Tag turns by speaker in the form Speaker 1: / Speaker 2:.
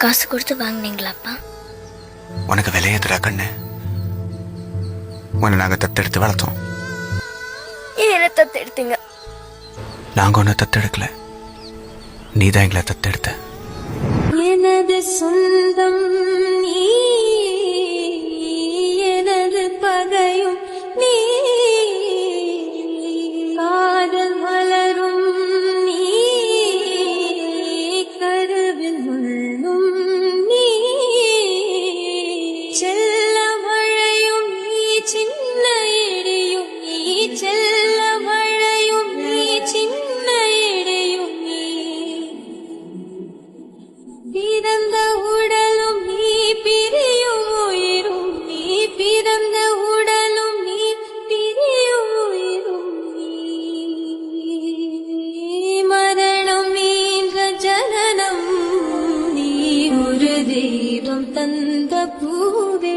Speaker 1: காசு கொடுத்து வாங்கினீங்களாப்பா?
Speaker 2: உனக்கு விலையேதுடா கண்ணு. உன்னை நாங்க தத்தெடுத்து வளர்த்தோம்.
Speaker 1: என்ன தத்தெடுத்தீங்க?
Speaker 2: நாங்க உன்னை தத்தெடுக்கல, நீதான் எங்களை தத்தெடுத்த.
Speaker 3: எனது சொந்தம் நீ, எனது பகையும் நீ, காதல் மலரும் நீ, கருவில் முள்ளும் நீ, செல்ல மழையும் நீ, சின்ன இடியும் நீ, செல்ல மழையும் நீ, சின்ன இடியும் நீ, பிறந்த உடலும் நீ, பிரியும் உயிரும் நீ, பிறந்த உடலும் நீ, பிரியும் உயிரும் நீ, மரணம் என்ற ஜனனம் நீ, ஒரு தெய்வம் தந்த பூவே.